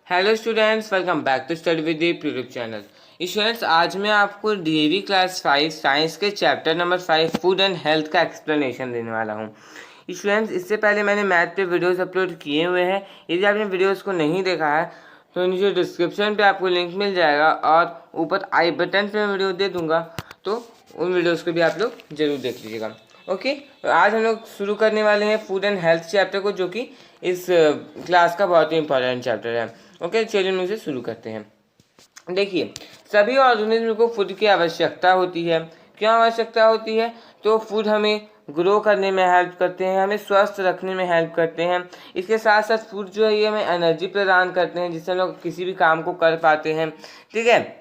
Hello students, welcome back to study with YouTube channel. Students, आज मैं आपको DAV class 5 science के chapter number 5 food and health का explanation देने वाला हूँ। स्टूडेंट्स, इससे पहले मैंने मैथ पे वीडियोस अपलोड किए हुए हैं। यदि आपने वीडियोस को नहीं देखा है तो नीचे डिस्क्रिप्शन पे आपको लिंक मिल जाएगा और ऊपर आई बटन पे मैं वीडियो दे दूँगा, तो उन वीडियोज़ को भी आप लोग ज़रूर देख लीजिएगा। ओके, तो आज हम लोग शुरू करने वाले हैं फूड एंड हेल्थ चैप्टर को, जो कि इस क्लास का बहुत ही इंपॉर्टेंट चैप्टर है। ओके, चलिए हम इसे शुरू करते हैं। देखिए, सभी ऑर्गेनिज्म को फूड की आवश्यकता होती है। क्यों आवश्यकता होती है? तो फूड हमें ग्रो करने में हेल्प करते हैं, हमें स्वस्थ रखने में हेल्प करते हैं। इसके साथ साथ फूड जो है ये हमें एनर्जी प्रदान करते हैं, जिससे हम लोग किसी भी काम को कर पाते हैं। ठीक है,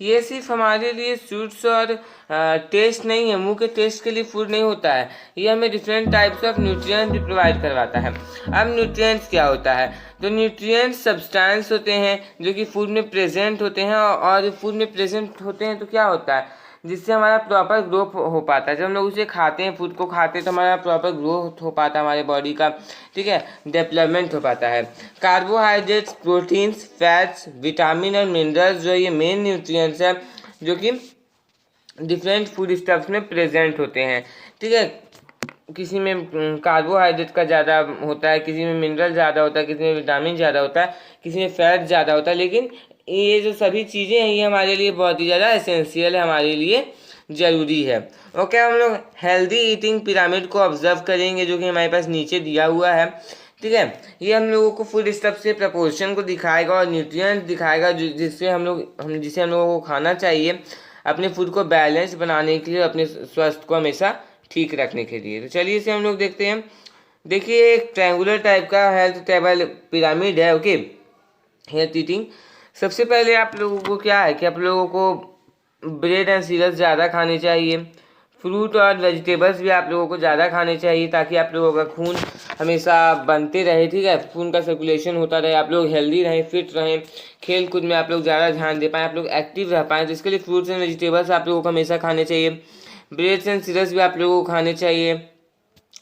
ये सिर्फ हमारे लिए स्वीट्स और टेस्ट नहीं है, मुंह के टेस्ट के लिए फूड नहीं होता है। ये हमें डिफरेंट टाइप्स ऑफ न्यूट्रिएंट्स भी प्रोवाइड करवाता है। अब न्यूट्रिएंट्स क्या होता है? तो न्यूट्रिएंट्स सब्सटेंस होते हैं जो कि फूड में प्रेजेंट होते हैं, और फूड में प्रेजेंट होते हैं तो क्या होता है, जिससे हमारा प्रॉपर ग्रोथ हो पाता है। जब हम लोग उसे खाते हैं, फूड को खाते हैं, तो हमारा प्रॉपर ग्रोथ हो पाता है हमारे बॉडी का। ठीक है, डेवलपमेंट हो पाता है। कार्बोहाइड्रेट्स, प्रोटीन्स, फैट्स, विटामिन और मिनरल्स जो ये मेन न्यूट्रिएंट्स हैं जो कि डिफरेंट फूड स्टफ्स में प्रेजेंट होते हैं। ठीक है, किसी में कार्बोहाइड्रेट का ज़्यादा होता है, किसी में मिनरल ज़्यादा होता है, किसी में विटामिन ज़्यादा होता है, किसी में फैट ज़्यादा होता है। लेकिन ये जो सभी चीज़ें हैं ये हमारे लिए बहुत ही ज़्यादा एसेंशियल है, हमारे लिए ज़रूरी है। ओके, हम लोग हेल्दी ईटिंग पिरामिड को ऑब्जर्व करेंगे जो कि हमारे पास नीचे दिया हुआ है। ठीक है, ये हम लोगों को फूड स्टफ से प्रपोर्शन को दिखाएगा और न्यूट्रिएंट दिखाएगा जिससे जिसे हम लोगों को खाना चाहिए अपने फूड को बैलेंस बनाने के लिए, अपने स्वास्थ्य को हमेशा ठीक रखने के लिए। तो चलिए इसे हम लोग देखते हैं। देखिए, एक ट्रायंगुलर टाइप का हेल्थ टेबल पिरामिड है। ओके, हेल्थ ईटिंग, सबसे पहले आप लोगों को क्या है कि आप लोगों को ब्रेड एंड सीरियल्स ज़्यादा खाने चाहिए। फ्रूट और वेजिटेबल्स भी आप लोगों को ज़्यादा खाने चाहिए ताकि आप लोगों का खून हमेशा बनते रहे। ठीक है, खून का सर्कुलेशन होता रहे, आप लोग हेल्दी रहें, फिट रहें, खेल कूद में आप लोग ज़्यादा ध्यान दे पाएँ, आप लोग एक्टिव रह पाएँ। तो इसके लिए फ्रूट्स एंड वेजिटेबल्स आप लोगों को हमेशा खाने चाहिए। ब्रेड्स एंड सीरियल्स भी आप लोगों को खाने चाहिए।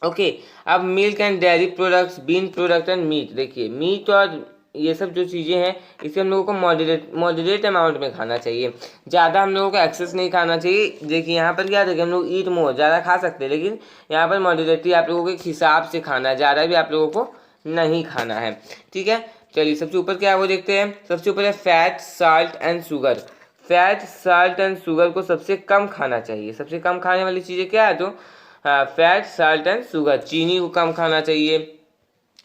ओके, अब milk and dairy products, bean product and meat. देखिए, मीट और ये सब जो चीज़ें हैं इसे हम लोगों को मॉडरेट अमाउंट में खाना चाहिए। ज़्यादा हम लोगों को एक्सेस नहीं खाना चाहिए। देखिए यहाँ पर क्या देखिए, हम लोग ईट मोर, ज़्यादा खा सकते हैं, लेकिन यहाँ पर मॉडरेटली आप लोगों को एक हिसाब से खाना है, ज़्यादा भी आप लोगों को नहीं खाना है। ठीक है, चलिए सबसे ऊपर क्या है वो देखते हैं। सबसे ऊपर है fat, salt and sugar. Fat, salt and sugar को सबसे कम खाना चाहिए। सबसे कम खाने वाली चीज़ें क्या है? तो फैट, साल्ट एंड शुगर। चीनी को कम खाना चाहिए,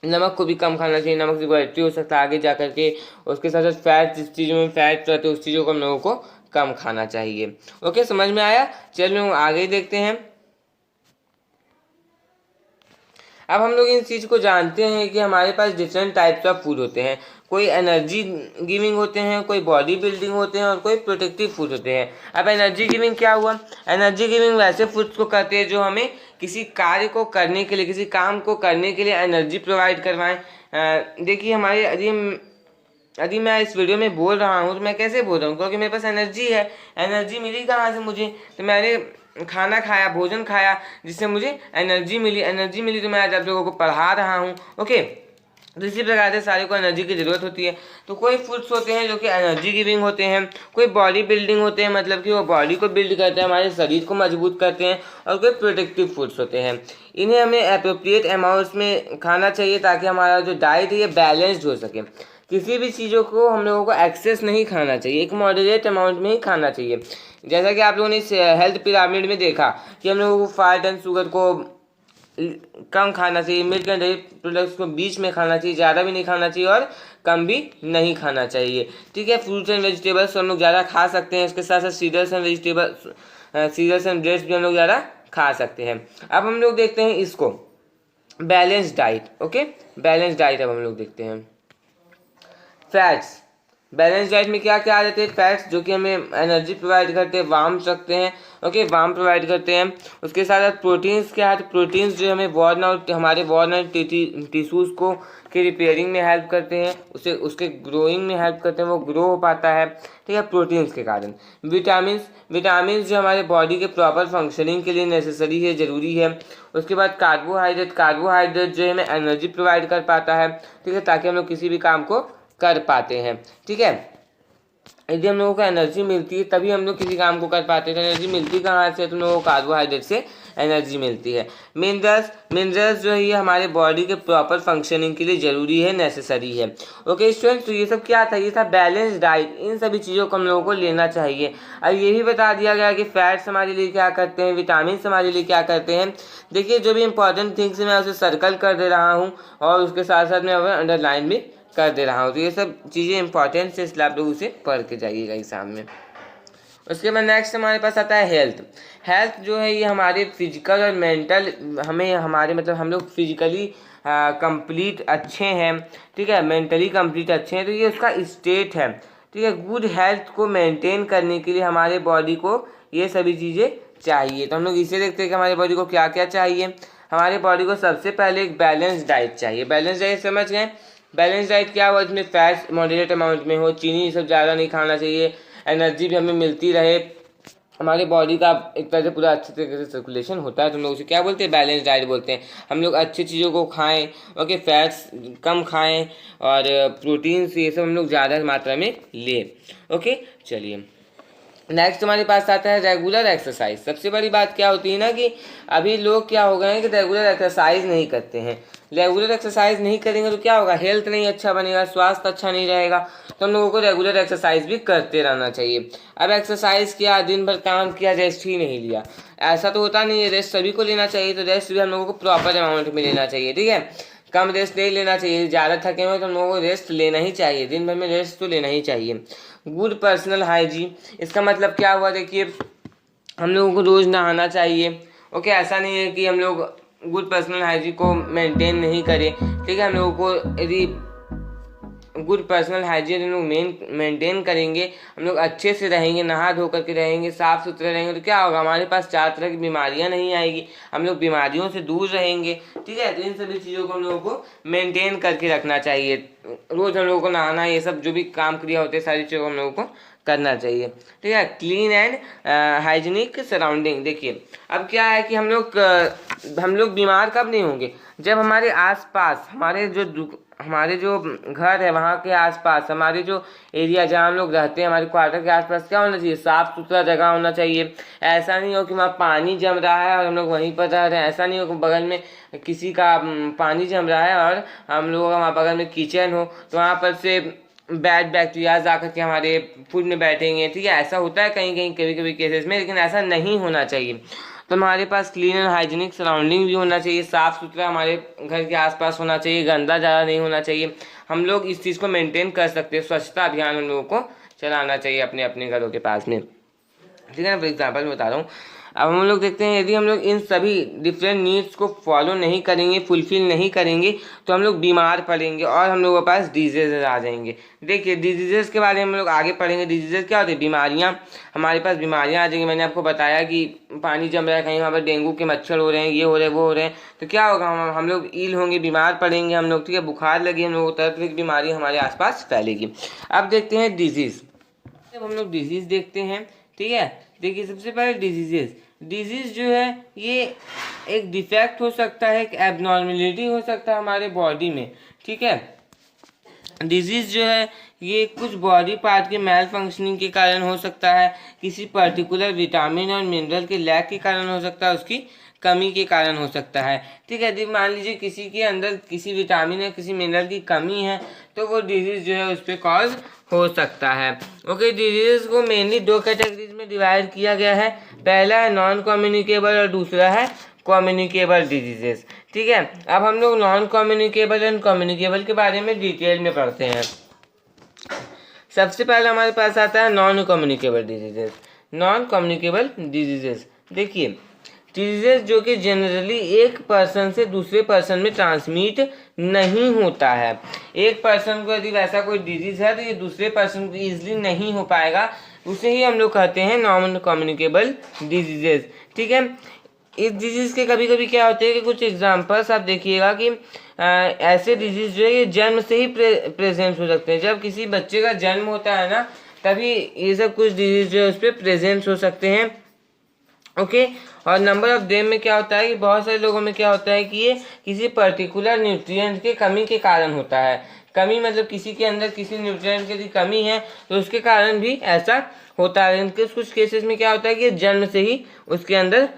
नमक को भी कम खाना चाहिए। नमक से क्वालिटी हो सकता है आगे जा करके। उसके साथ साथ फैट, जिस चीज़ों में फैट रहते हैं उस चीज़ों को हम लोगों को कम खाना चाहिए। ओके, समझ में आया? चलिए हम आगे देखते हैं। अब हम लोग इन चीज़ को जानते हैं कि हमारे पास डिफरेंट टाइप्स ऑफ फूड होते हैं। कोई एनर्जी गिविंग होते हैं, कोई बॉडी बिल्डिंग होते हैं और कोई प्रोटेक्टिव फूड होते हैं। अब एनर्जी गिविंग क्या हुआ? एनर्जी गिविंग वैसे फूड्स को कहते हैं जो हमें किसी कार्य को करने के लिए, किसी काम को करने के लिए एनर्जी प्रोवाइड करवाएं। देखिए, हमारे यदि मैं इस वीडियो में बोल रहा हूँ तो मैं कैसे बोल रहा हूँ? क्योंकि मेरे पास एनर्जी है। एनर्जी मिली कहाँ से मुझे? तो मैंने खाना खाया, भोजन खाया, जिससे मुझे एनर्जी मिली। एनर्जी मिली तो मैं आज आप लोगों को पढ़ा रहा हूँ। ओके, तो इसी प्रकार से सारे को एनर्जी की ज़रूरत होती है। तो कोई फूड्स होते हैं जो कि एनर्जी गिविंग होते हैं, कोई बॉडी बिल्डिंग होते हैं, मतलब कि वो बॉडी को बिल्ड करते हैं, हमारे शरीर को मजबूत करते हैं, और कोई प्रोटेक्टिव फूड्स होते हैं। इन्हें हमें अप्रोप्रिएट अमाउंट्स में खाना चाहिए ताकि हमारा जो डाइट है ये बैलेंस्ड हो सके। किसी भी चीज़ों को हम लोगों को एक्सेस नहीं खाना चाहिए, एक मॉडरेट अमाउंट में ही खाना चाहिए। जैसा कि आप लोगों ने इस हेल्थ पिरामिड में देखा कि हम लोगों को फैट एंड शुगर को कम खाना चाहिए, मिल्क एंड डेयरी प्रोडक्ट्स को बीच में खाना चाहिए, ज़्यादा भी नहीं खाना चाहिए और कम भी नहीं खाना चाहिए। ठीक है, फ्रूट्स एंड वेजिटेबल्स हम लोग ज़्यादा खा सकते हैं। इसके साथ साथ cereals and vegetables, cereals and breads भी हम लोग ज़्यादा खा सकते हैं। अब हम लोग देखते हैं इसको, balance diet. Okay, balance diet अब हम लोग देखते हैं। फैट्स, बैलेंस डाइट में क्या क्या आ जाते हैं? फैट्स जो कि हमें एनर्जी प्रोवाइड करते हैं, वार्म्स रखते हैं। ओके, वार्म प्रोवाइड करते हैं। उसके साथ साथ प्रोटीन्स क्या है? तो प्रोटीन्स जो हमें वॉर्न आउट, हमारे वॉर्न आउट टिश्यूज़ को के रिपेयरिंग में हेल्प करते हैं, उसे उसके ग्रोइंग में हेल्प करते हैं, वो ग्रो हो पाता है, ठीक है, प्रोटीन्स के कारण। विटामिन जो हमारे बॉडी के प्रॉपर फंक्शनिंग के लिए नेसेसरी है, ज़रूरी है। उसके बाद कार्बोहाइड्रेट जो है हमें एनर्जी प्रोवाइड कर पाता है, ठीक है, ताकि हम लोग किसी भी काम को कर पाते हैं, ठीक है। यदि हम लोगों को एनर्जी मिलती है तभी हम लोग किसी काम को कर पाते हैं। तो एनर्जी मिलती कहाँ से? तो हम लोगों को कार्बोहाइड्रेट से एनर्जी मिलती है। मिनरल्स जो है ये हमारे बॉडी के प्रॉपर फंक्शनिंग के लिए ज़रूरी है, नेसेसरी है। ओके स्टूडेंट्स, तो ये सब क्या था? ये था बैलेंस डाइट। इन सभी चीज़ों को हम लोगों को लेना चाहिए। अब ये भी बता दिया गया कि फैट्स हमारे लिए क्या करते हैं, विटामिन हमारे लिए क्या करते हैं। देखिए, जो भी इंपॉर्टेंट थिंग्स मैं उसे सर्कल कर दे रहा हूँ और उसके साथ साथ मैं अंडरलाइन भी कर दे रहा हूँ। तो ये सब चीज़ें इंपॉर्टेंट से, इसलिए आप लोग उसे पढ़ के जाइएगा एग्जाम में। उसके बाद नेक्स्ट हमारे पास आता है हेल्थ जो है ये हमारे फिजिकल और मेंटल, हमें हमारे मतलब हम लोग फिजिकली कंप्लीट अच्छे हैं, ठीक है, मेंटली कंप्लीट अच्छे हैं, तो ये उसका स्टेट है, ठीक है। गुड हेल्थ को मेंटेन करने के लिए हमारे बॉडी को ये सभी चीज़ें चाहिए। तो हम लोग इसे देखते हैं कि हमारे बॉडी को क्या क्या चाहिए। हमारे बॉडी को सबसे पहले एक बैलेंस डाइट चाहिए। बैलेंस डाइट समझ गए? बैलेंस डाइट क्या हुआ? इसमें फैट्स मॉडरेट अमाउंट में हो, चीनी ये सब ज़्यादा नहीं खाना चाहिए, एनर्जी भी हमें मिलती रहे, हमारे बॉडी का एक तरह से पूरा अच्छे तरीके से सर्कुलेशन होता है। तो हम लोग उसे क्या बोलते हैं? बैलेंस डाइट बोलते हैं। हम लोग अच्छी चीज़ों को खाएं, ओके, फैट्स कम खाएं और प्रोटीन्स ये सब हम लोग ज़्यादा मात्रा में लें, ओके। चलिए नेक्स्ट हमारे पास आता है रेगुलर एक्सरसाइज। सबसे बड़ी बात क्या होती है ना कि अभी लोग क्या हो गए हैं कि रेगुलर एक्सरसाइज नहीं करते हैं। रेगुलर एक्सरसाइज नहीं करेंगे तो क्या होगा? हेल्थ नहीं अच्छा बनेगा, स्वास्थ्य अच्छा नहीं रहेगा। तो हम लोगों को रेगुलर एक्सरसाइज भी करते रहना चाहिए। अब एक्सरसाइज किया, दिन भर काम किया, रेस्ट ही नहीं लिया, ऐसा तो होता नहीं है। रेस्ट सभी को लेना चाहिए, तो रेस्ट भी हम लोगों को प्रॉपर अमाउंट में लेना चाहिए, ठीक है। कम रेस्ट नहीं लेना चाहिए। ज़्यादा थके हुए तो हम लोगों को रेस्ट लेना ही चाहिए, दिन भर में रेस्ट तो लेना ही चाहिए। गुड पर्सनल हाइजीन, इसका मतलब क्या हुआ? देखिए, हम लोगों को रोज़ नहाना चाहिए, ओके। ऐसा नहीं है कि हम लोग गुड पर्सनल हाइजीन को मेंटेन नहीं करें, ठीक है। हम लोगों को यदि गुड पर्सनल हाइजीन हम लोग मेंटेन करेंगे, हम लोग अच्छे से रहेंगे, नहा धो करके रहेंगे, साफ़ सुथरे रहेंगे, तो क्या होगा? हमारे पास 4 तरह की बीमारियां नहीं आएगी, हम लोग बीमारियों से दूर रहेंगे, ठीक है। तो इन सभी चीज़ों को हम लोगों को मेंटेन करके रखना चाहिए। रोज़ हम लोगों को नहाना, ये सब जो भी काम क्रिया होते हैं, सारी चीज़ों को हम लोगों को करना चाहिए, ठीक है। Clean and hygienic surrounding. देखिए, अब क्या है कि हम लोग बीमार कब नहीं होंगे? जब हमारे आसपास, हमारे जो घर है वहाँ के आसपास, हमारे जो एरिया जहाँ हम लोग रहते हैं, हमारे क्वार्टर के आसपास क्या होना चाहिए? साफ़ सुथरा जगह होना चाहिए। ऐसा नहीं हो कि वहाँ पानी जम रहा है और हम लोग वहीं पर रह रहे हैं। ऐसा नहीं हो कि बगल में किसी का पानी जम रहा है और हम लोगों का वहाँ बगल में किचन हो, तो वहाँ पर से बैड बैक्टीरियाज आकर के हमारे फूड में बैठेंगे, ठीक है। ऐसा होता है कहीं कहीं, कभी कभी केसेस में, लेकिन ऐसा नहीं होना चाहिए। तो हमारे पास क्लीन एंड हाइजीनिक सराउंडिंग भी होना चाहिए, साफ़ सुथरा हमारे घर के आसपास होना चाहिए, गंदा ज़्यादा नहीं होना चाहिए। हम लोग इस चीज़ को मेंटेन कर सकते हैं। स्वच्छता अभियान हम लोगों को चलाना चाहिए अपने अपने घरों के पास में, ठीक है ना। फॉर एग्जाम्पल मैं बता रहा हूँ। अब हम लोग देखते हैं, यदि हम लोग इन सभी डिफरेंट नीड्स को फॉलो नहीं करेंगे, फुलफिल नहीं करेंगे, तो हम लोग बीमार पड़ेंगे और हम लोगों के पास डिजीजेज आ जाएंगे। देखिए, डिजीजेज के बारे में हम लोग आगे पढ़ेंगे। डिजीजेज क्या होते हैं? बीमारियाँ, हमारे पास बीमारियाँ आ जाएंगी। मैंने आपको बताया कि पानी जम रहा है कहीं, वहाँ पर डेंगू के मच्छर हो रहे हैं, ये हो रहे हैं, वो हो रहे हैं, तो क्या होगा? हम लोग इल होंगे, बीमार पड़ेंगे हम लोग, ठीक है। बुखार लगी, हम लोग को तरह तरह की बीमारी हमारे आसपास फैलेगी। अब देखते हैं डिजीज़। जब हम लोग डिजीज़ देखते हैं, ठीक है, देखिए सबसे पहले डिजीज़ जो है ये एक डिफेक्ट हो सकता है, एक एबनॉर्मेलिटी हो सकता है हमारे बॉडी में, ठीक है। डिजीज़ जो है ये कुछ बॉडी पार्ट के मेल फंक्शनिंग के कारण हो सकता है, किसी पर्टिकुलर विटामिन और मिनरल के लैक के कारण हो सकता है, उसकी कमी के कारण हो सकता है, ठीक है। यदि मान लीजिए किसी के अंदर किसी विटामिन या किसी मिनरल की कमी है, तो वो डिजीज़ जो है उस पर कॉज हो सकता है, ओके। डिजीज़ को मेनली 2 कैटेगरीज में डिवाइड किया गया है। पहला है नॉन कम्युनिकेबल और दूसरा है कम्युनिकेबल डिजीजेस, ठीक है। अब हम लोग नॉन कम्युनिकेबल एंड कम्युनिकेबल के बारे में डिटेल में पढ़ते हैं। सबसे पहले हमारे पास आता है नॉन कम्युनिकेबल डिजीजेस। देखिए, डिजीजेस जो कि जनरली एक पर्सन से दूसरे पर्सन में ट्रांसमिट नहीं होता है। एक पर्सन को यदि वैसा कोई डिजीज है तो ये दूसरे पर्सन को ईजिली नहीं हो पाएगा, उसे ही हम लोग कहते हैं नॉन कम्युनिकेबल डिजीजेस, ठीक है। इस डिजीज़ के कभी कभी क्या होते हैं कि कुछ एग्जांपल्स आप देखिएगा कि ऐसे डिजीज़ जो है ये जन्म से ही प्रेजेंट हो सकते हैं। जब किसी बच्चे का जन्म होता है ना, तभी ये सब कुछ डिजीज़ जो है उस पर प्रेजेंट हो सकते हैं। ओके और नंबर ऑफ देम में क्या होता है कि बहुत सारे लोगों में क्या होता है कि ये किसी पर्टिकुलर न्यूट्रिएंट के कमी के कारण होता है। कमी मतलब किसी के अंदर किसी न्यूट्रिएंट की कमी है तो उसके कारण भी ऐसा होता है। इनके कुछ केसेस में क्या होता है कि जन्म से ही उसके अंदर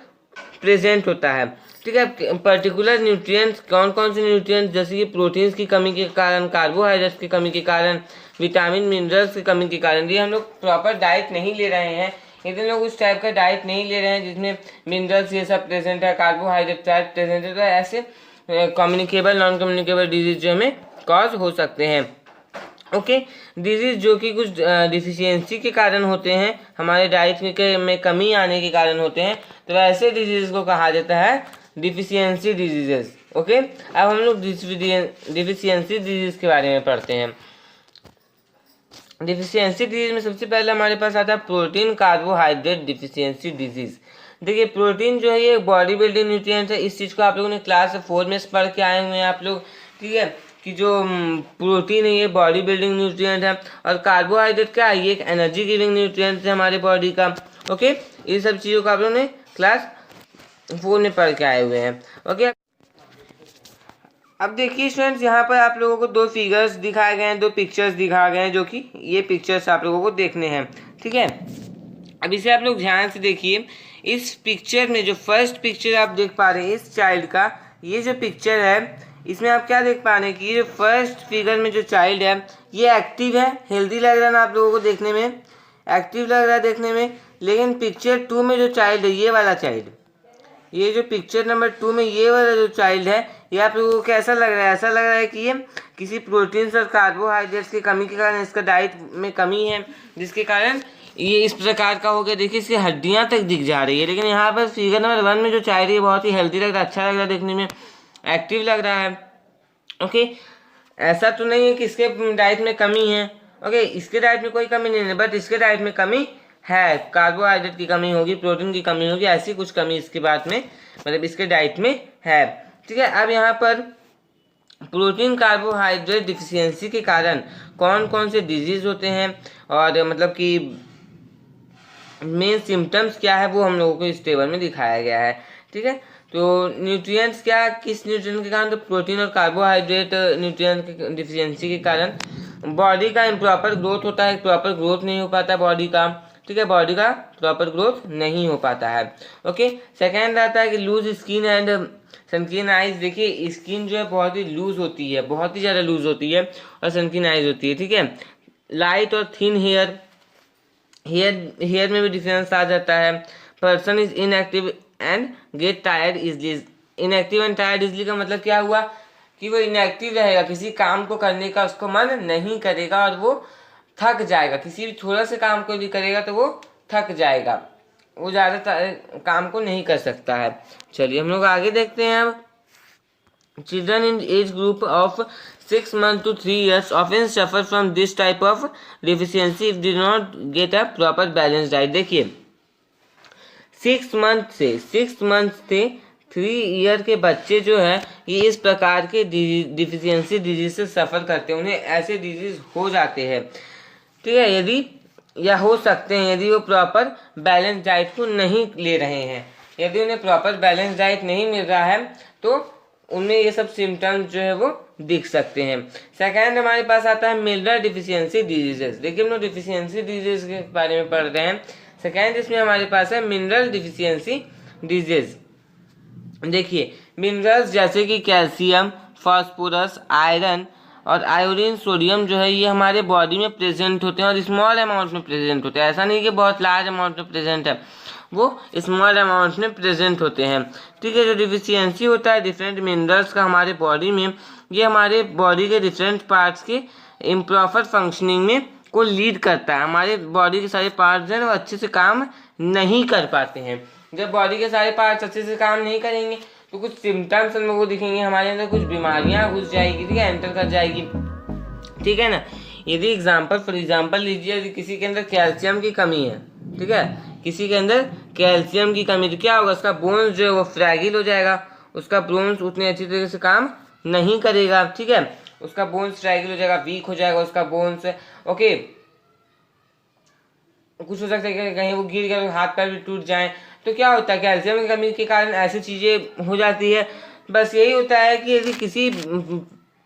प्रेजेंट होता है। ठीक है, पर्टिकुलर न्यूट्रिएंट्स कौन कौन से न्यूट्रिएंट्स, जैसे कि प्रोटीन्स की कमी के कारण, कार्बोहाइड्रेट्स की कमी के कारण, विटामिन मिनरल्स की कमी के कारण। ये हम लोग प्रॉपर डाइट नहीं ले रहे हैं, इतने लोग उस टाइप का डाइट नहीं ले रहे हैं जिसमें मिनरल्स ये सब प्रेजेंट है, कार्बोहाइड्रेट प्रेजेंट है, तो ऐसे कम्युनिकेबल नॉन कम्युनिकेबल डिजीज जो हमें कॉज हो सकते हैं। ओके डिजीज जो कि कुछ डिफिशियंसी के कारण होते हैं, हमारे डाइट में कमी आने के कारण होते हैं, तो ऐसे डिजीज को कहा जाता है डिफिशियंसी डिजीजेस। ओके अब हम लोग डिफिशियंसी डिजीज के बारे में पढ़ते हैं। डिफिशियंसी डिजीज में सबसे पहले हमारे पास आता है प्रोटीन कार्बोहाइड्रेट डिफिशियंसी डिजीज। देखिए प्रोटीन जो है ये बॉडी बिल्डिंग न्यूट्रिएंट है। इस चीज़ को आप लोगों ने क्लास 4 में पढ़ के आए हुए हैं आप लोग। ठीक है कि जो प्रोटीन है ये बॉडी बिल्डिंग न्यूट्रिएंट है, और कार्बोहाइड्रेट क्या है, ये एक एनर्जी गिविंग न्यूट्रिएंट है हमारे बॉडी का। ओके ये सब चीज़ों को आप लोगों ने क्लास 4 में पढ़ के आए हुए हैं। ओके अब देखिए स्टूडेंट्स, यहाँ पर आप लोगों को दो फिगर्स दिखाए गए हैं, दो पिक्चर्स दिखाए गए हैं, जो कि ये पिक्चर्स आप लोगों को देखने हैं। ठीक है अब इसे आप लोग ध्यान से देखिए। इस पिक्चर में जो फर्स्ट पिक्चर आप देख पा रहे हैं इस चाइल्ड का, ये जो पिक्चर है इसमें आप क्या देख पा रहे हैं कि ये जो फर्स्ट फिगर में जो चाइल्ड है ये एक्टिव है, हेल्दी लग रहा है ना आप लोगों को देखने में, एक्टिव लग रहा है देखने में। लेकिन पिक्चर 2 में जो चाइल्ड है, ये वाला चाइल्ड, ये जो पिक्चर नंबर 2 में ये वाला जो चाइल्ड है, ये आप लोगों को कैसा लग रहा है, ऐसा लग रहा है कि ये किसी प्रोटीन्स और कार्बोहाइड्रेट्स की कमी के कारण इसका डाइट में कमी है, जिसके कारण ये इस प्रकार का हो गया। देखिए इसकी हड्डियां तक दिख जा रही है। लेकिन यहाँ पर फिगर नंबर 1 में जो चाइल्ड है बहुत ही हेल्दी लग रहा है, अच्छा लग रहा है देखने में, एक्टिव लग रहा है। ओके ऐसा तो नहीं है कि इसके डाइट में कमी है। ओके इसके डाइट में कोई कमी नहीं है, बट इसके डाइट में कमी है, कार्बोहाइड्रेट की कमी होगी, प्रोटीन की कमी होगी, ऐसी कुछ कमी इसके बाद में मतलब इसके डाइट में है। ठीक है अब यहाँ पर प्रोटीन कार्बोहाइड्रेट डिफिशियंसी के कारण कौन कौन से डिजीज होते हैं और मतलब कि मेन सिम्टम्स क्या है वो हम लोगों को इस टेबल में दिखाया गया है। ठीक है तो न्यूट्रिएंट्स क्या, किस न्यूट्रिएंट के कारण, तो प्रोटीन और कार्बोहाइड्रेट न्यूट्रिएंट की डिफिशियंसी के कारण बॉडी का इम्प्रॉपर ग्रोथ होता है, प्रॉपर ग्रोथ नहीं हो पाता बॉडी का। ठीक है बॉडी का प्रॉपर ग्रोथ नहीं हो पाता है। ओके सेकेंड आता है कि loose skin and sunken eyes. देखिए स्किन जो है बहुत ही लूज होती है, बहुत ही ज़्यादा लूज होती है, और सनकिन आइज होती है। ठीक है लाइट और थिन हेयर में भी डिफरेंस आ जाता है। Person is inactive and get tired easily. Inactive and tired easily का मतलब क्या हुआ कि वो इनएक्टिव रहेगा, किसी काम को करने का उसको मन नहीं करेगा और वो थक जाएगा। किसी भी थोड़ा से काम को भी करेगा तो वो थक जाएगा, वो ज़्यादा काम को नहीं कर सकता है। चलिए हम लोग आगे देखते हैं। अब children in age group of 6 months to 3 years often suffer from this type of deficiency if they do not get a proper balanced diet। देखिए 6 month से 3 ईयर के बच्चे जो हैं ये इस प्रकार के डिफिशियंसी डिजीज से सफ़र करते हैं, उन्हें ऐसे डिजीज हो जाते हैं। ठीक है यदि या हो सकते हैं यदि वो प्रॉपर बैलेंस डाइट को नहीं ले रहे हैं। यदि उन्हें प्रॉपर बैलेंस डाइट नहीं मिल रहा है तो उनमें ये सब सिम्टम्स जो है वो दिख सकते हैं। सेकेंड हमारे पास आता है मिनरल डिफिशियंसी डिजीजेस। देखिए हम लोग डिफिशियंसी डिजीज के बारे में पढ़ रहे हैं। सेकेंड इसमें हमारे पास है मिनरल डिफिशियंसी डिजीज। देखिए मिनरल्स जैसे कि कैल्शियम, फास्फोरस, आयरन और आयोडीन, सोडियम जो है ये हमारे बॉडी में प्रेजेंट होते हैं और स्मॉल अमाउंट में प्रेजेंट होते हैं। ऐसा नहीं कि बहुत लार्ज अमाउंट में प्रेजेंट है, वो स्मॉल अमाउंट में प्रेजेंट होते हैं। ठीक है जो डिफिशियंसी होता है डिफरेंट मिनरल्स का हमारे बॉडी में, ये हमारे बॉडी के डिफरेंट पार्ट्स के इम्प्रॉपर फंक्शनिंग में को लीड करता है। हमारे बॉडी के सारे पार्ट्स हैं वो अच्छे से काम नहीं कर पाते हैं। जब बॉडी के सारे पार्ट्स अच्छे से काम नहीं करेंगे तो कुछ सिम्टम्स हम लोग को दिखेंगे, हमारे अंदर कुछ बीमारियां घुस जाएगी। ठीक है एंटर कर जाएगी। ठीक है ना। यदि फॉर एग्जांपल लीजिए यदि किसी के अंदर कैल्शियम की कमी है, ठीक है किसी के अंदर कैल्शियम की कमी, तो क्या होगा, उसका बोन्स जो है वो फ्रैगिल हो जाएगा, उसका बोन्स उतने अच्छी तरीके से काम नहीं करेगा, ठीक है, उसका बोन्स फ्रैगिल हो जाएगा, वीक हो जाएगा उसका बोन्स। ओके, कुछ हो सकता है कि कहीं वो गिर गया तो हाथ पैर भी टूट जाए। तो क्या होता है, कैल्शियम की कमी के कारण ऐसी चीज़ें हो जाती है। बस यही होता है कि यदि किसी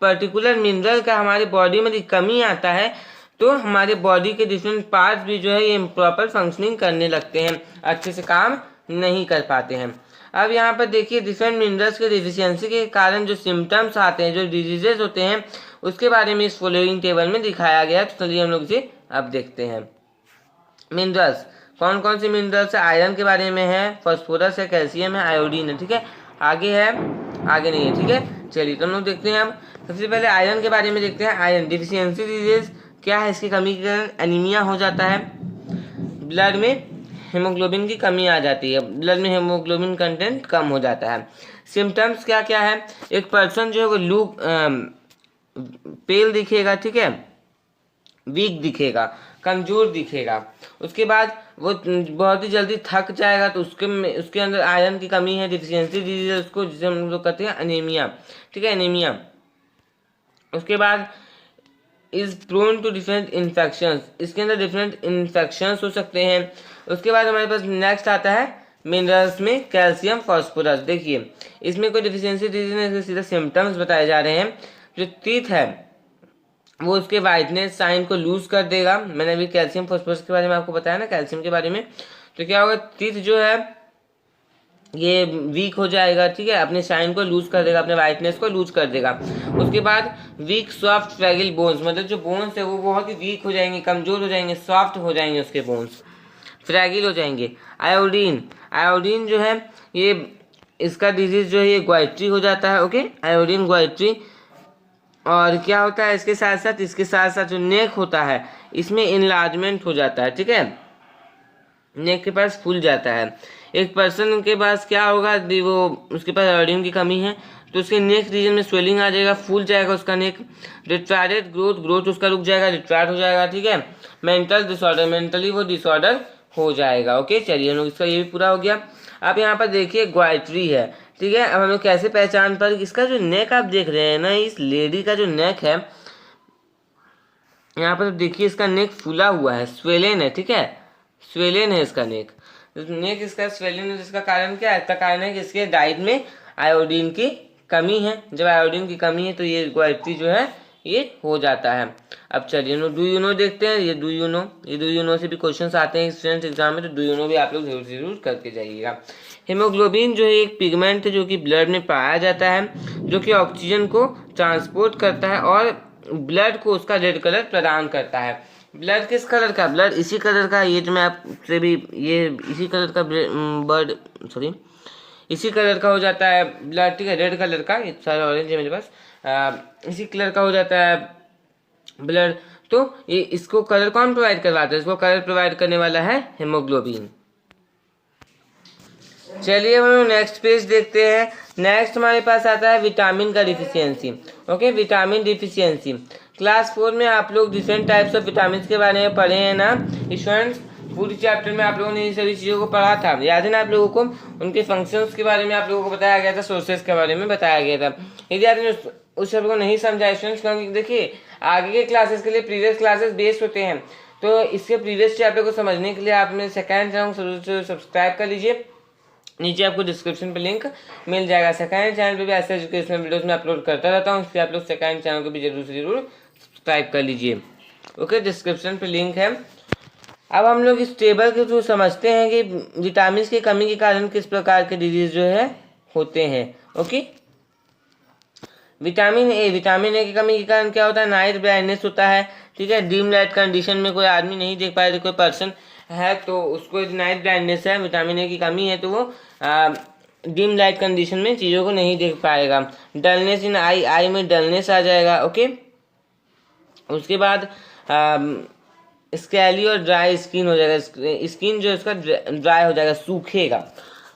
पर्टिकुलर मिनरल का हमारे बॉडी में कमी आता है तो हमारे बॉडी के डिफरेंट पार्ट्स भी जो है ये प्रॉपर फंक्शनिंग करने लगते हैं, अच्छे से काम नहीं कर पाते हैं। अब यहाँ पर देखिए डिफरेंट मिनरल्स के डिफिशियंसी के कारण जो सिम्टम्स आते हैं, जो डिजीजेज होते हैं, उसके बारे में इस फॉलोइंग टेबल में दिखाया गया है। तो चलिए हम लोग इसे अब देखते हैं। मिनरल्स, कौन कौन से मिनरल्स है, आयरन के बारे में है, फास्फोरस है, कैल्शियम है, आयोडीन है, ठीक है, आगे है, आगे नहीं है, ठीक है। चलिए तो हम लोग देखते हैं। अब सबसे पहले आयरन के बारे में देखते हैं। आयरन डिफिशियंसी डिजीज क्या है, इसकी कमी के कारण एनीमिया हो जाता है, ब्लड में हीमोग्लोबिन की कमी आ जाती है, ब्लड में हीमोग्लोबिन कंटेंट कम हो जाता है। सिम्टम्स क्या क्या है, एक पर्सन जो है वो लूक पेल दिखेगा, ठीक है, वीक दिखेगा, कमजोर दिखेगा, उसके बाद वो बहुत ही जल्दी थक जाएगा, तो उसके अंदर आयरन की कमी है, डिफिशियंसी डिजीज है उसको, जिसे हम लोग कहते हैं अनीमिया, ठीक है, एनीमिया। उसके बाद is prone to different infections, इसके अंदर डिफरेंट इन्फेक्शंस हो सकते हैं। उसके बाद हमारे पास नेक्स्ट आता है मिनरल्स में कैल्शियम फास्फोरस। देखिए इसमें कोई डिफिशियंसी डिजीज नहीं, सीधा सिम्टम्स बताए जा रहे हैं। जो टीथ है वो उसके वाइटनेस साइन को लूज कर देगा। मैंने अभी कैल्शियम फास्फोरस के बारे में आपको बताया ना, कैल्शियम के बारे में, तो क्या होगा, टीथ जो है ये वीक हो जाएगा, ठीक है, अपने शाइन को लूज कर देगा, अपने वाइटनेस को लूज कर देगा। उसके बाद वीक सॉफ्ट फ्रैगिल बोन्स, मतलब जो बोन्स है वो बहुत ही वीक हो जाएंगे, कमजोर हो जाएंगे, सॉफ्ट हो जाएंगे, उसके बोन्स फ्रैगिल हो जाएंगे। आयोडीन, आयोडीन जो है ये इसका डिजीज जो है ये ग्वाइट्री हो जाता है। Okay, iodine goitre. और क्या होता है इसके साथ साथ जो नेक होता है इसमें इनलार्जमेंट हो जाता है, ठीक है, नेक के पास फूल जाता है। एक पर्सन के पास क्या होगा, वो उसके पास आयोडीन की कमी है तो उसके नेक रीजन में स्वेलिंग आ जाएगा, फूल जाएगा उसका नेक। रिट्रार्डेड ग्रोथ उसका रुक जाएगा, रिट्रार्ड हो जाएगा, ठीक है। मेंटल डिसऑर्डर, मेंटली वो डिसऑर्डर हो जाएगा। ओके, चलिए हम लोग इसका ये भी पूरा हो गया। अब यहाँ पर देखिए ग्वाइट्री है, ठीक है। अब हम लोग कैसे पहचान पर, इसका जो नेक आप देख रहे हैं ना, इस लेडी का जो नेक है यहाँ पर देखिए इसका नेक फूला हुआ है, स्वेलेन है, ठीक है, स्वेलेन है इसका नेक। नेक इसका स्वेलेन है, जिसका कारण क्या है, इसका कारण है कि इसके डाइट में आयोडीन की कमी है। जब आयोडीन की कमी है तो ये ग्वाइट्री जो है ये हो जाता है। अब चलिए डू यू नो देखते हैं। ये डू यू नो से भी क्वेश्चंस आते हैं स्टूडेंट एग्जाम में, तो डू यू नो भी आप लोग जरूर करके जाइएगा। हीमोग्लोबिन जो है एक पिगमेंट है जो कि ब्लड में पाया जाता है, जो कि ऑक्सीजन को ट्रांसपोर्ट करता है और ब्लड को उसका रेड कलर प्रदान करता है। ब्लड किस कलर का, ब्लड इसी कलर का, ये जो मैं आपसे भी ये इसी कलर का इसी कलर का हो जाता है ब्लड, ठीक है, रेड कलर का, ये सारा ऑरेंज है मेरे पास, इसी कलर का हो जाता है ब्लड। तो ये इसको कलर कौन प्रोवाइड करवाता है, इसको कलर प्रोवाइड करने वाला है हीमोग्लोबिन। चलिए हम लोग नेक्स्ट पेज देखते हैं। नेक्स्ट हमारे पास आता है विटामिन का deficiency. Okay, vitamin deficiency class 4 में आप लोग डिफरेंट टाइप्स ऑफ विटामिन के बारे में पढ़े हैं ना स्टूडेंट्स। पूरी चैप्टर में आप लोगों ने इन सभी चीज़ों को पढ़ा था, याद है ना आप लोगों को। उनके फंक्शंस के बारे में आप लोगों को बताया गया था, सोर्सेज के बारे में बताया गया था। यदि आपने उस सब को नहीं समझा स्टूडेंट्स, क्योंकि देखिए आगे के क्लासेस के लिए प्रीवियस क्लासेस बेस्ड होते हैं, तो इसके प्रीवियस चैप्टर को समझने के लिए आपने सेकेंड चैनल को सब्सक्राइब कर लीजिए। नीचे आपको डिस्क्रिप्शन पे लिंक मिल जाएगा। सेकंड चैनल पे भी ऐसे एजुकेशनल वीडियोस में अपलोड करता रहता हूँ, इसलिए आप लोग सेकंड चैनल को भी जरूर से जरूर सब्सक्राइब कर लीजिए। ओके, डिस्क्रिप्शन पे लिंक है। अब हम लोग इस टेबल के थ्रू समझते हैं कि विटामिन की कमी के कारण किस प्रकार के डिजीज जो है होते हैं। ओके, विटामिन ए की कमी के कारण क्या होता है, नाइट ब्लाइंडनेस होता है, ठीक है। डीम लाइट कंडीशन में कोई आदमी नहीं देख पाए, कोई पर्सन है तो उसको नाइट ब्लाइंडनेस है, विटामिन ए की कमी है, तो वो डीम लाइट कंडीशन में चीज़ों को नहीं देख पाएगा। डलनेस इन आई में डलनेस आ जाएगा। ओके, उसके बाद स्कैली और ड्राई स्किन हो जाएगा, स्किन जो है उसका ड्राई हो जाएगा, सूखेगा।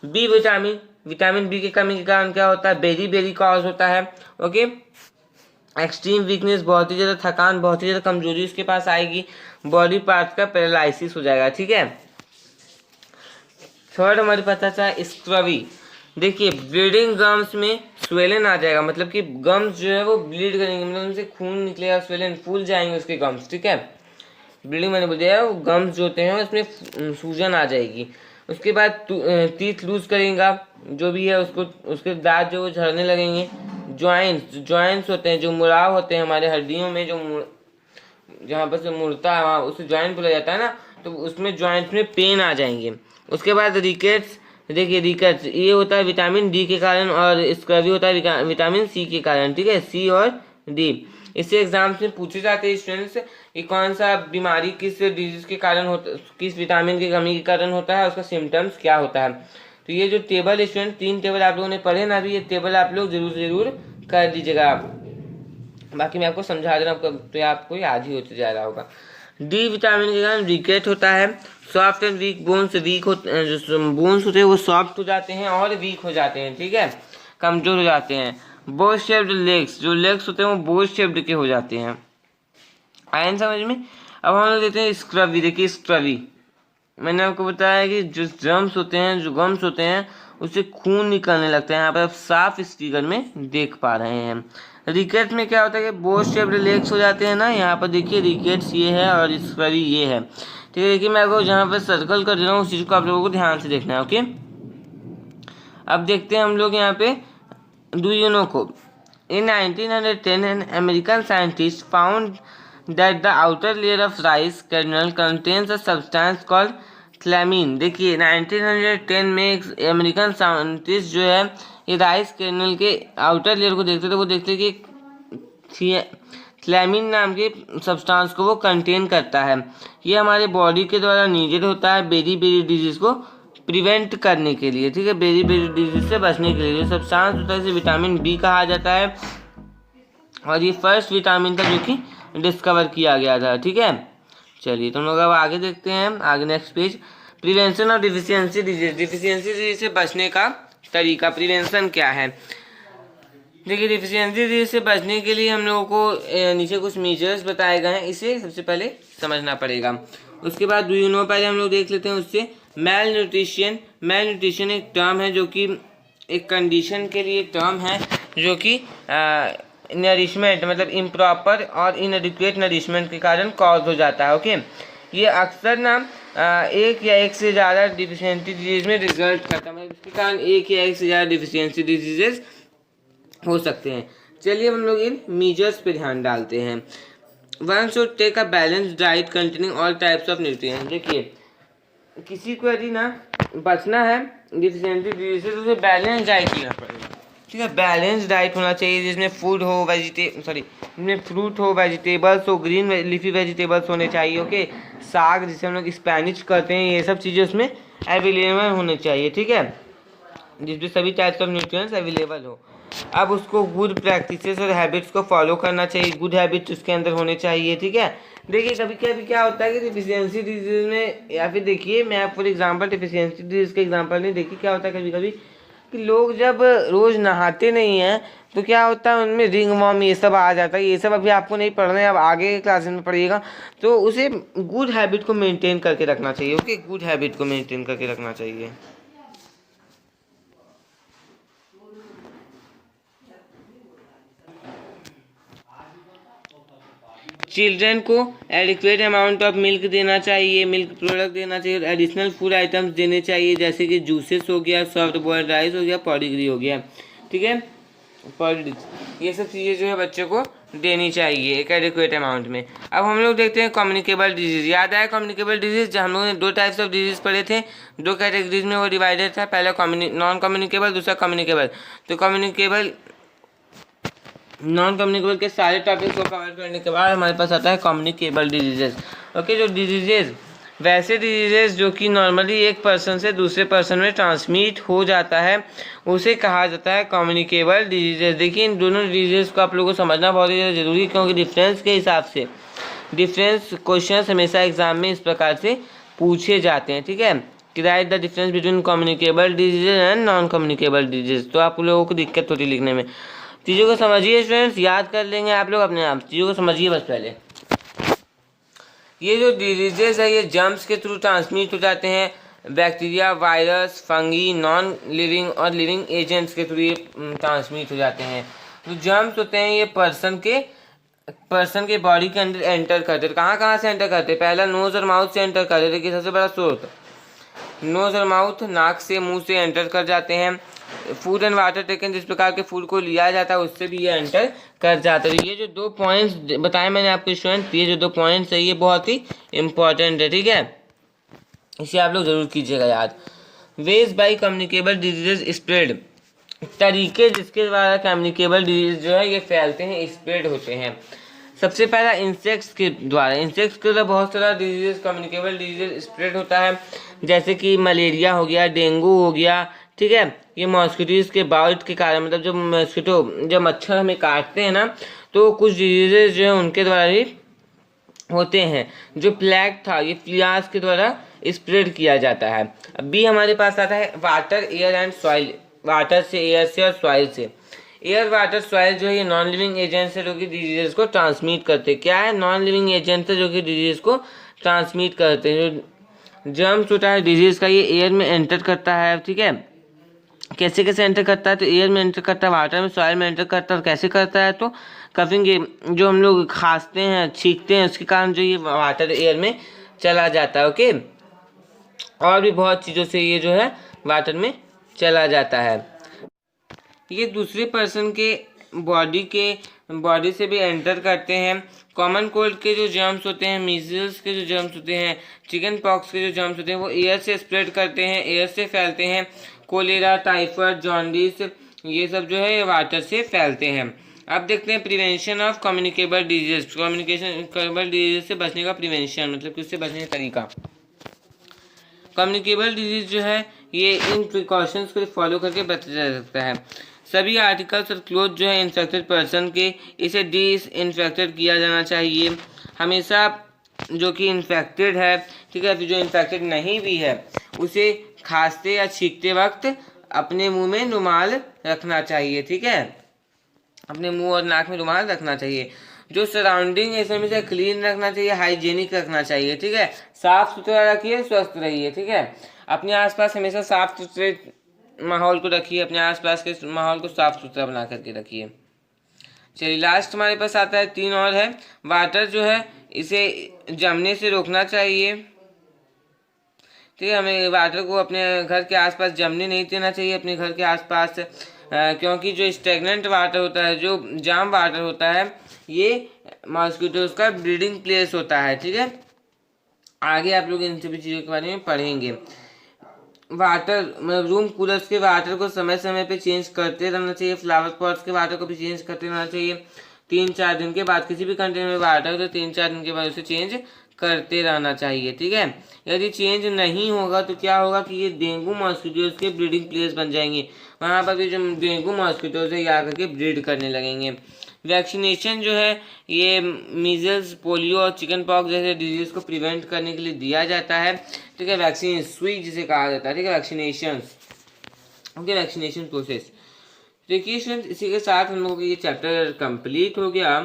बी विटामिन बी की कमी के कारण क्या होता है, बेरी कॉज होता है। ओके, एक्सट्रीम वीकनेस, बहुत ही ज़्यादा थकान, बहुत ही ज़्यादा कमजोरी उसके पास आएगी, बॉडी पार्ट का पैरालिसिस हो जाएगा, ठीक है। थर्ड हमारे पास आता है स्क्रवी। देखिए ब्लीडिंग गम्स में स्वेलन आ जाएगा, मतलब कि गम्स जो है वो ब्लीड करेंगे, मतलब उनसे खून निकलेगा, स्वेलन फूल जाएंगे उसके गम्स, ठीक है। ब्लीडिंग मैंने बोल दिया, वो गम्स जो होते हैं उसमें सूजन आ जाएगी। उसके बाद टीथ लूज करेगा जो भी है उसको, उसके दांत जो झड़ने लगेंगे। जॉइंट्स होते हैं, जो मुड़ाव होते हैं हमारे हड्डियों में, जो जहाँ पर से मुड़ता है वहाँ उसे जॉइंट बोला जाता है ना, तो उसमें जॉइंट्स में पेन आ जाएंगे। उसके बाद रिकेट्स। देखिए रिकेट्स ये होता है विटामिन डी के कारण, और स्क्रवी होता है विटामिन सी के कारण, ठीक है, सी और डी। इससे एग्जाम्स में पूछे जाते हैं स्टूडेंट्स कि कौन सा बीमारी किस डिजीज के कारण होता, किस विटामिन की कमी के कारण होता है, उसका सिम्टम्स क्या होता है। तो ये जो टेबल स्टूडेंट 3 टेबल आप लोगों ने पढ़े ना, अभी ये टेबल आप लोग जरूर कर दीजिएगा। बाकी मैं आपको समझा दे रहा हूँ, तो आपको याद ही होते जा रहा होगा। डी विटामिन के कारण रिकेट होता है। Soft and weak bones, weak होते जो बोन्स होते हैं वो सॉफ्ट हो जाते हैं और वीक हो जाते हैं, ठीक है, कमजोर हो जाते हैं। बोल शेप्ड लेग्स, जो लेग्स होते हैं वो बोल शेप्ड के हो जाते हैं। आयन समझ में। अब हम लोग देते हैं स्क्रवी। देखिए स्क्रवी मैंने आपको बताया कि जो जम्स होते हैं, जो गम्स होते हैं, उससे खून निकलने लगता है। यहाँ पर आप साफ इस फिगर में देख पा रहे हैं। रिकेट्स में क्या होता है कि बोल शेप्ड लेग्स हो जाते हैं ना, यहाँ पर देखिए रिकेट्स ये है और स्क्रवी ये है, ठीक है। देखिए मैं आपको जहाँ पर सर्कल कर दे रहा हूँ उस चीज़ को आप लोगों को ध्यान से देखना है, ओके। अब देखते हैं हम लोग यहाँ पे डू यू नो को। In 1910 an American scientist found that the outer layer of rice kernel contains a substance called thlamine। देखिए 1910 में एक अमेरिकन साइंटिस्ट जो है ये राइस कर्नल के आउटर लेयर को देखते थे, वो देखते कि थ्लैमिन नाम के सब्सटेंस को वो कंटेन करता है। ये हमारे बॉडी के द्वारा नीडेड होता है बेरी डिजीज को प्रिवेंट करने के लिए, ठीक है, बेरी डिजीज से बचने के लिए। जो सब्सटेंस होता है इसे विटामिन बी कहा जाता है, और ये फर्स्ट विटामिन था जो कि डिस्कवर किया गया था, ठीक है। चलिए तुम लोग अब आगे देखते हैं, आगे next page. Prevention of deficiency disease. Deficiency disease से बचने का तरीका, प्रिवेंशन क्या है। देखिए डिफिशियंसी डिजीज से बचने के लिए हम लोगों को नीचे कुछ मेजर्स बताए गए हैं, इसे सबसे पहले समझना पड़ेगा। उसके बाद डू यू नो पहले हम लोग देख लेते हैं उससे। मेल न्यूट्रिशन एक टर्म है जो कि एक कंडीशन के लिए एक टर्म है जो कि नरिशमेंट मतलब इम्प्रॉपर और इनएडिक्वेट नरिशमेंट के कारण कॉज हो जाता है, ओके। ये अक्सर ना एक या एक से ज़्यादा डिफिशियंसी डिजीज में रिजल्ट करता है, मतलब इसके कारण एक या एक से ज़्यादा डिफिशियंसी डिजीजेस हो सकते हैं। चलिए हम लोग इन मेजर्स पे ध्यान डालते हैं। One should take a balance diet containing all types of nutrients. देखिए किसी को यदि ना बचना है डिफिशियंसी डिजीज से तो उसे बैलेंस डाइट लेना पड़ेगा, ठीक है। बैलेंस डाइट होना चाहिए जिसमें फूड हो जिसमें फ्रूट हो, वेजिटेबल्स हो, ग्रीन लीफी वेजिटेबल्स होने चाहिए, ओके। साग जिसे हम लोग स्पैनिश करते हैं, ये सब चीज़ें उसमें अवेलेबल होनी चाहिए, ठीक है, जिसमें सभी टाइप्स ऑफ न्यूट्रिएंट्स अवेलेबल हो। अब उसको गुड प्रैक्टिसेस और हैबिट्स को फॉलो करना चाहिए, गुड हैबिट्स उसके अंदर होने चाहिए, ठीक है। देखिए कभी कभी क्या होता है कि डिफिशियंसी डिजीज में, या फिर देखिए मैं फॉर एग्जांपल डिफिशियंसी डिजीज का एग्जांपल नहीं, देखिए क्या होता है कभी कभी कि लोग जब रोज़ नहाते नहीं हैं तो क्या होता है उनमें रिंग वॉर्म ये सब आ जाता है। ये सब अभी आपको नहीं पढ़ना है, अब आगे क्लासेस में पढ़िएगा। तो उसे गुड हैबिट को मेंटेन करके रखना चाहिए, ओके, गुड हैबिट को मेंटेन करके रखना चाहिए। चिल्ड्रन को एडिक्वेट अमाउंट ऑफ मिल्क देना चाहिए, मिल्क प्रोडक्ट देना चाहिए, एडिशनल फूड आइटम्स देने चाहिए जैसे कि जूसेस हो गया, सॉफ्ट बॉइल्ड राइस हो गया, पॉडिग्री हो गया, ठीक है, ये सब चीज़ें जो है बच्चों को देनी चाहिए एक एडिक्वेट अमाउंट में। अब हम लोग देखते हैं कम्युनिकेबल डिजीज़। याद आया कम्युनिकेबल डिजीज़, हम लोगों ने 2 टाइप्स ऑफ डिजीज़ पढ़े थे, 2 कैटेगरीज में वो डिवाइडेड था, पहला नॉन कम्युनिकेबल, दूसरा कम्युनिकेबल। तो नॉन कम्युनिकेबल के सारे टॉपिक्स को कवर करने के बाद हमारे पास आता है कम्युनिकेबल डिजीजेस, ओके। जो डिजीजेस वैसे डिजीजेस जो कि नॉर्मली एक पर्सन से दूसरे पर्सन में ट्रांसमिट हो जाता है उसे कहा जाता है कम्युनिकेबल डिजीजेस। देखिए इन दोनों डिजीजेस को आप लोगों को समझना बहुत ही ज़रूरी है, क्योंकि डिफरेंस के हिसाब से डिफरेंस क्वेश्चन हमेशा एग्जाम में इस प्रकार से पूछे जाते हैं, ठीक है, कि right the difference between communicable diseases and non communicable diseases. तो आप लोगों को दिक्कत होती है लिखने में। चीज़ों को समझिए स्टूडेंट्स, याद कर लेंगे आप लोग अपने आप, चीज़ों को समझिए बस पहले। ये जो डिजीजेस है ये जर्म्स के थ्रू ट्रांसमिट हो जाते हैं, bacteria, virus, fungi, non living और लिविंग एजेंट्स के थ्रू ये ट्रांसमिट हो जाते हैं। तो जर्म्स होते हैं ये पर्सन के बॉडी के अंदर एंटर करते हैं। कहाँ कहाँ से एंटर करते हैं? पहला नोज और माउथ से एंटर करते हैं, सबसे बड़ा सोर्स नोज और माउथ, नाक से, मुंह से एंटर कर जाते हैं। फूड एंड वाटर टेकन, जिस प्रकार के फूड को लिया जाता है उससे भी ये एंटर कर जाता है। ये जो 2 पॉइंट्स बताए मैंने आपको स्टूडेंट, ये जो 2 पॉइंट्स है ये बहुत ही इंपॉर्टेंट है, ठीक है, इसे आप लोग जरूर कीजिएगा याद। Veg by communicable diseases spread, तरीके जिसके द्वारा कम्युनिकेबल डिजीज जो है ये फैलते हैं, स्प्रेड होते हैं। सबसे पहला इंसेक्ट्स के द्वारा बहुत सारा डिजीजेस, कम्युनिकेबल डिजीजेस स्प्रेड होता है, जैसे कि मलेरिया हो गया, डेंगू हो गया, ठीक है। ये मॉस्किटोज के बाइट के कारण, मतलब जब मच्छर हमें काटते हैं ना, तो कुछ डिजीजेज जो है उनके द्वारा ही होते हैं। जो प्लेग था ये फ्लियाज के द्वारा स्प्रेड किया जाता है। अभी हमारे पास आता है water, air and soil. Water से, एयर से और सॉइल से। एयर, वाटर, सॉइल जो है ये नॉन लिविंग एजेंट है जो कि डिजीज को ट्रांसमिट करते हैं। क्या है? नॉन लिविंग एजेंट है जो कि डिजीज को ट्रांसमिट करते हैं। जो जर्म्स होता है डिजीज का ये एयर में एंटर करता है, ठीक है। कैसे कैसे एंटर करता है? तो एयर में एंटर करता है, वाटर में, सॉइल में एंटर करता है। कैसे करता है? तो कफिंग, जो हम लोग खांसते हैं, छींकते हैं, उसके कारण जो ये वाटर एयर में चला जाता है, ओके। और भी बहुत चीज़ों से ये जो है वाटर में चला जाता है। ये दूसरे पर्सन के बॉडी से भी एंटर करते हैं। कॉमन कोल्ड के जो जर्म्स होते हैं, मीजल्स के जो जर्म्स होते हैं, चिकन पॉक्स के जो जर्म्स होते हैं वो एयर से स्प्रेड करते हैं, एयर से फैलते हैं। कोलेरा, टाइफाइड, जॉन्डिस ये सब जो है ये वाटर से फैलते हैं। अब देखते हैं prevention of communicable disease. Communicable disease से बचने का प्रिवेंशन, मतलब कि उससे बचने का तरीका। कम्युनिकेबल डिजीज जो है ये इन प्रिकॉशंस को फॉलो करके बचा जा सकता है। सभी आर्टिकल्स और क्लोथ जो है इन्फेक्टेड पर्सन के, इसे डिसइंफेक्टेड किया जाना चाहिए हमेशा। जो कि इन्फेक्टेड है, ठीक है, जो इन्फेक्टेड नहीं भी है उसे खांसते या छींकते वक्त अपने मुंह में रुमाल रखना चाहिए, ठीक है, अपने मुंह और नाक में रुमाल रखना चाहिए। जो सराउंडिंग है इसमें से क्लीन रखना चाहिए, हाइजीनिक रखना चाहिए, ठीक है। साफ सुथरा रखिए, स्वस्थ रहिए, ठीक है। अपने आसपास हमेशा साफ सुथरे माहौल को रखिए, अपने आसपास के माहौल को साफ सुथरा बना करके रखिए। चलिए लास्ट हमारे पास आता है 3 और है। वाटर जो है इसे जमने से रोकना चाहिए, ठीक है। हमें वाटर को अपने घर के आसपास जमने नहीं देना चाहिए, अपने घर के आसपास, क्योंकि जो स्टेगनेंट वाटर होता है, जो जाम वाटर होता है, ये मॉस्किटोज का ब्रीडिंग प्लेस होता है, ठीक है। आगे आप लोग इन सभी चीज़ों के बारे में पढ़ेंगे। वाटर, रूम कूलर्स के वाटर को समय समय पे चेंज करते रहना चाहिए। फ्लावर पॉट्स के वाटर को भी चेंज करते रहना चाहिए। 3-4 दिन के बाद, किसी भी कंटेनर में वाटर हो तो 3-4 दिन के बाद उसे चेंज करते रहना चाहिए, ठीक है। यदि चेंज नहीं होगा तो क्या होगा कि ये डेंगू मॉस्किटोज के ब्रीडिंग प्लेस बन जाएंगे। वहाँ पर भी जो डेंगू मॉस्किटोज है ये आकर के ब्रीड करने लगेंगे। वैक्सीनेशन जो है ये मीजल्स, पोलियो और चिकन पॉक्स जैसे डिजीज को प्रिवेंट करने के लिए दिया जाता है, ठीक है। वैक्सीन सुई जिसे कहा जाता है, ठीक है, वैक्सीनेशन, ओके, वैक्सीनेशन प्रोसेस। देखिए स्टूडेंट, इसी के साथ हम लोगों का ये चैप्टर कंप्लीट हो गया,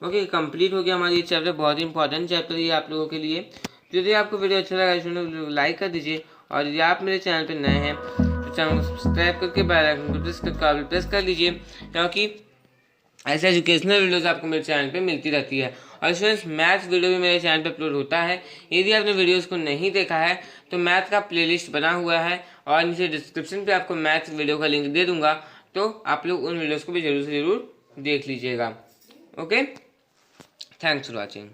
ओके, कंप्लीट हो गया हमारा ये चैप्टर। बहुत ही इंपॉर्टेंट चैप्टर ये आप लोगों के लिए। यदि आपको वीडियो अच्छा लगा स्टूडेंट लाइक कर दीजिए, और यदि आप मेरे चैनल पर नए हैं तो चैनल को सब्सक्राइब करके बेल आइकन को प्रेस कर लीजिए, क्योंकि ऐसे एजुकेशनल वीडियोस आपको मेरे चैनल पे मिलती रहती है। और स्टूडेंट्स मैथ्स वीडियो भी मेरे चैनल पे अपलोड होता है। यदि आपने वीडियोस को नहीं देखा है तो मैथ का प्लेलिस्ट बना हुआ है, और नीचे डिस्क्रिप्शन पे आपको मैथ्स वीडियो का लिंक दे दूंगा, तो आप लोग उन वीडियोस को भी जरूर से जरूर देख लीजिएगा, ओके। Thanks for watching.